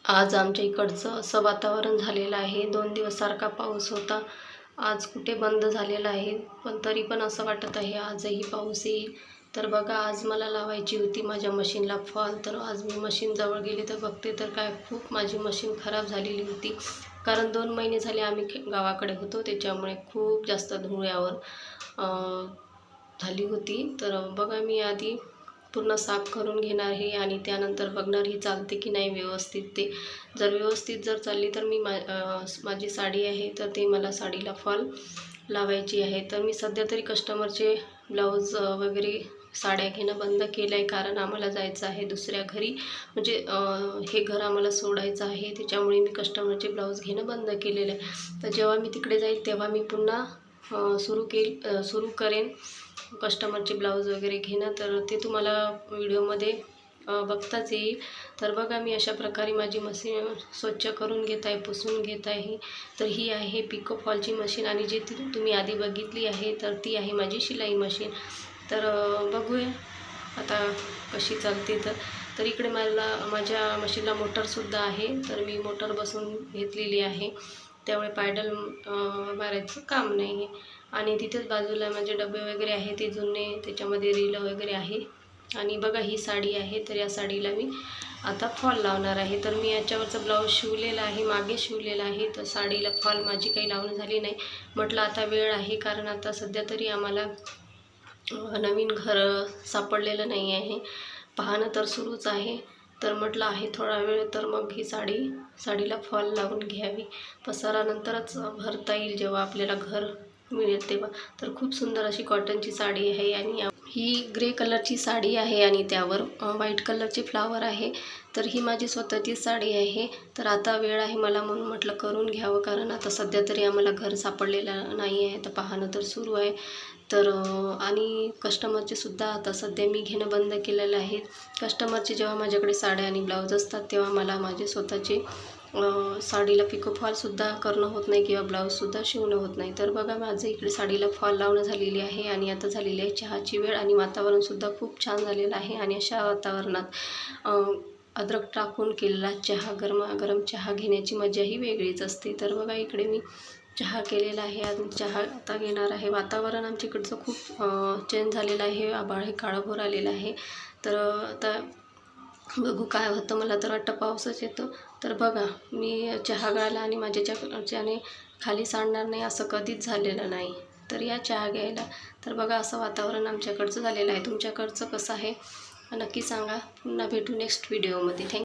आज आमच्या इकडचं असं वातावरण झालेलं आहे। 2 दिवस सारखा पाऊस होता, आज कुठे बंद झालेला आहे, पण तरी पण असं वाटत आहे आजही पाऊस येईल। तर बघा, आज मला लावायची होती माझ्या मशीनला फॉल, तर आज मी मशीनजवळ गेले तर बघते तर काय खूप माझी मशीन खराब झालेली होती। कारण 2 महिने झाले आम्ही गावाकडे होतो, त्याच्यामुळे खूप जास्त धुळ्यावर झाली होती। तर बघा, मी आधी पूर्ण साफ करून घेणार आहे आणि त्यानंतर बघणार ही चालते की नाही व्यवस्थित ते। जर व्यवस्थित चालली तर मी माझी साडी आहे तर ते मला साडीला फॉल लावायची आहे। तर मी सध्या तरी कस्टमरचे ब्लाऊज वगैरे साड्या घेणं बंद केलं आहे, कारण आम्हाला जायचं आहे दुसऱ्या घरी, म्हणजे हे घर आम्हाला सोडायचं आहे, त्याच्यामुळे मी कस्टमरचे ब्लाऊज घेणं बंद केलेलं आहे। तर जेव्हा मी तिकडे जाईल तेव्हा मी पुन्हा सुरू करेन कस्टमरचे ब्लाऊज वगैरे घेणं, तर ते तुम्हाला व्हिडिओमध्ये बघताच येईल। तर बघा, मी अशा प्रकारे माझी मशीन स्वच्छ करून घेत आहे, पुसून घेत आहे। तर ही आहे पिको फॉलची मशीन आणि जी तुम्ही आधी बघितली आहे तर ती आहे माझी शिलाई मशीन। तर बघूया आता कशी चालते। तर इकडे माझ्या मशीनला मोटरसुद्धा आहे, तर मी मोटर बसवून घेतलेली आहे, त्यामुळे पायडल मारायचं काम नाही आहे। आणि तिथेच बाजूला माझे डबे वगैरे आहे ते जुने, त्याच्यामध्ये रील वगैरे आहे। आणि बघा, ही साडी आहे, तर या साडीला मी आता फॉल लावणार आहे। तर मी याच्यावरचा ब्लाऊज शिवलेला आहे, मागे शिवलेला आहे, तर साडीला फॉल माझी काही लावून झाली नाही। म्हटलं आता वेळ आहे, कारण आता सध्या तरी आम्हाला नवीन घर सापडलेलं नाही आहे, पाहणं तर सुरूच आहे। तर म्हटलं आहे थोडा वेळ, तर मग ही साडीला फॉल लावून घ्यावी, पसारा नंतरच भरता येईल जेव्हा आपल्याला घर मिळेल तेव्हा। तर खूप सुंदर अशी कॉटनची साडी आहे आणि ही ग्रे कलरची साडी आहे आणि त्यावर व्हाईट कलरचे फ्लावर आहे। तर ही माझी स्वतःची साडी आहे। तर आता वेळ आहे मला, म्हणून म्हटलं करून घ्यावं, कारण आता सध्या तरी आम्हाला घर सापडलेलं नाही आहे, तर पाहणं तर सुरू आहे। तर आणि कस्टमरचे सुद्धा आता सध्या मी घेणं बंद केलेलं आहे। कस्टमरचे जेव्हा माझ्याकडे साड्या आणि ब्लाऊज असतात तेव्हा मला माझे स्वतःचे साडीला पिको फॉलसुद्धा करणं होत नाही किंवा ब्लाऊजसुद्धा शिवणं होत नाही। तर बघा, माझं इकडे साडीला फॉल लावणं झालेली आहे आणि आता झालेली आहे चहाची वेळ आणि वातावरणसुद्धा खूप छान झालेलं आहे। आणि अशा वातावरणात अद्रक टाकून केलेला चहा, गरमागरम चहा घेण्याची मजाही वेगळीच असते। तर बघा, इकडे मी चहा केलेला आहे आणि चहा आता घेणार आहे। वातावरण आमच्या इकडचं खूप चेंज झालेलं आहे, आभाळ हे काळभोर आलेलं आहे। तर आता बघू काय होतं, मला तर वाटतं पाऊसच येतो। तर बघा, मी चहा गाळला आणि माझ्याच्याने खाली सांडणार नाही असं कधीच झालेलं नाही। तर या चहा घ्यायला, तर बघा असं वातावरण आमच्याकडचं झालेलं आहे। तुमच्याकडचं कसं आहे नक्की सांगा। पुन्हा भेटू नेक्स्ट व्हिडिओमध्ये। थँक्यू।